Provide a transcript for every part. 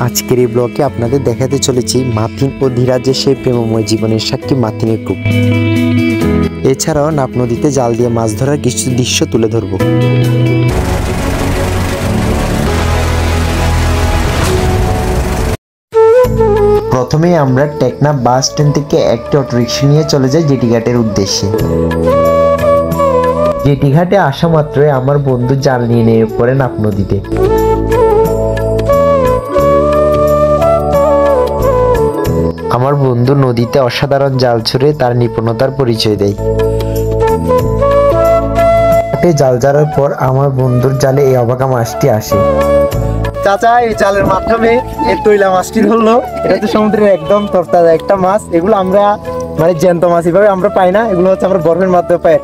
আজকের এই ব্লগে আপনাদের দেখাতে চলেছি মাথিন ও ধীরাজের সেই প্রেমময় জীবনের সাক্ষী মাথিনের কূপ। এছাড়াও নাপ নদীতে জাল দিয়ে মাছ ধরার কিছু দৃশ্য তুলে ধরব। প্রথমে আমরা টেকনাফ বাস স্ট্যান্ড থেকে একটি অটোরিকশা নিয়ে চলে যাই জেটিঘাটের উদ্দেশ্যে। জেটিঘাটে আসা মাত্রই আমার বন্ধু জাল নিয়ে নেমে পড়ে নাপ নদীতে। আমার বন্ধু নদীতে অসাধারণ জাল ছুড়ে তার নিপুণতার পরিচয় দেয়। জাল জারার পর আমার বন্ধুর জালে এই অবাকা মাছটি আসে। চাচা এই জালের মাধ্যমে এই তৈলা মাছটি ধরলো। এটা তো সমুদ্রের একদম তরতাজা একটা মাছ। এগুলো আমরা মানে জ্যান্ত মাছ এভাবে আমরা পাই না, এগুলো হচ্ছে আমরা বরফের মাধ্যমে পাই।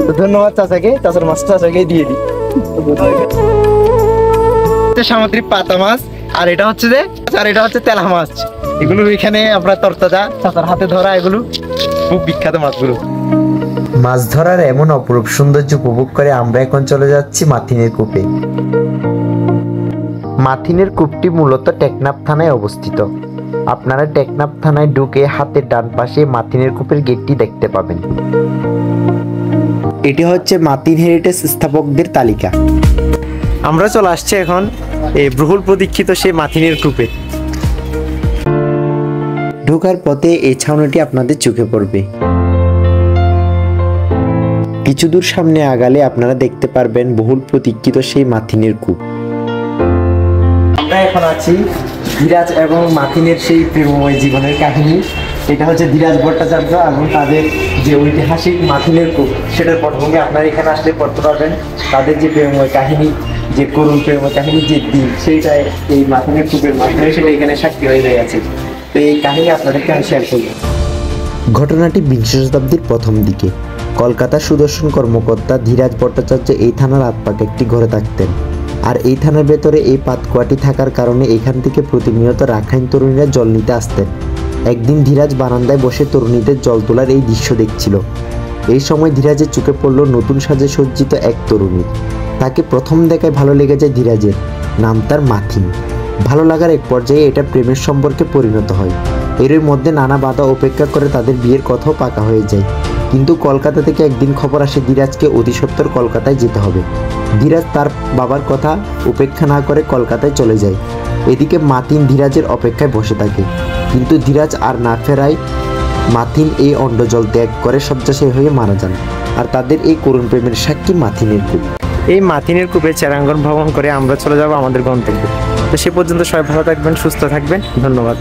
তো ধন্যবাদ চাচাকে, চাচার মাছটা চাচাকে দিয়ে দিই। সামুদ্রিক পাতা মাছ, আর এটা হচ্ছে তেলা মাছ। এগুলো এখানে আমরা তরতাজা চাচার হাতে ধরা, এগুলো খুব বিখ্যাত মাছগুলো। মাছ ধরার এমন অপরূপ সৌন্দর্য উপভোগ করে আমরা এখন চলে যাচ্ছি মাথিনের কূপে। মাথিনের কূপটি মূলত টেকনাফ থানায় অবস্থিত। আপনারা টেকনাফ থানায় ঢুকে হাতের ডান পাশে মাথিনের কূপের গেটটি দেখতে পাবেন। এটি হচ্ছে মাথিন হেরিটেজ স্থাপকদের তালিকা। আমরা চলে আসছি এখন এই বহুল প্রতীক্ষিত সেই মাথিনের কূপে। ঢোকার পথে এই ছাউনিটি আপনাদের চোখে পড়বে। কিছু দূর সামনে আগালে আপনারা দেখতে পারবেন বহুল প্রতীক্ষিত সেই মাথিনের কূপ। আমরা এখন আছি ধীরাজ এবং মাথিনের সেই প্রেমময় জীবনের কাহিনী। এটা হচ্ছে ধীরাজ ভট্টাচার্য এবং তাদের যে ঐতিহাসিক মাথিনের কূপ, সেটার পটভূমি আপনারা এখানে আসলে পড়তে পারবেন। তাদের যে প্রেমময় কাহিনী, যে করুণ প্রেমময় কাহিনী, যে দিন, সেইটাই এই মাথিনের কূপের মাধ্যমে সেটা এখানে সাক্ষী হয়ে গেছে। তো এই কাহিনী আপনাদেরকে আমি শেয়ার করব। ঘটনাটি বিংশ শতাব্দীর প্রথম দিকে কলকাতার সুদর্শন কর্মকর্তা ধীরাজ ভট্টাচার্য এই থানার আতপাকে একটি ঘরে থাকতেন। আর এই থানার ভেতরে এই পাতকুয়াটি থাকার কারণে এখান থেকে প্রতিনিয়ত রাখাইন তরুণীরা জল নিতে আসতেন। একদিন ধীরাজ বারান্দায় বসে তরুণীদের জল তোলার এই দৃশ্য দেখছিল। এই সময় ধীরাজের চোখে পড়ল নতুন সাজে সজ্জিত এক তরুণী। তাকে প্রথম দেখায় ভালো লেগে যায় ধীরাজের। নাম তার মাথিন। ভালো লাগার এক পর্যায়ে এটা প্রেমের সম্পর্কে পরিণত হয়। এর মধ্যে নানা বাধা উপেক্ষা করে তাদের বিয়ের কথাও পাকা হয়ে যায়। কিন্তু কলকাতা থেকে একদিন খবর আসে ধীরাজকে অতি সত্বর কলকাতায় যেতে হবে। ধীরাজ তার বাবার কথা উপেক্ষা না করে কলকাতায় চলে যায়। এদিকে মাথিন ধীরাজের অপেক্ষায় বসে থাকে, কিন্তু ধীরাজ আর না ফেরায় মাথিন এই অন্ডজল ত্যাগ করে শয্যাশায়ী হয়ে মারা যান। আর তাদের এই করুণ প্রেমের সাক্ষী মাথিনের কূপ। এই মাথিনের কূপে চেরাঙ্গন ভ্রমণ করে আমরা চলে যাব আমাদের গন্তব্যে। তো সে পর্যন্ত সবাই ভালো থাকবেন, সুস্থ থাকবেন। ধন্যবাদ।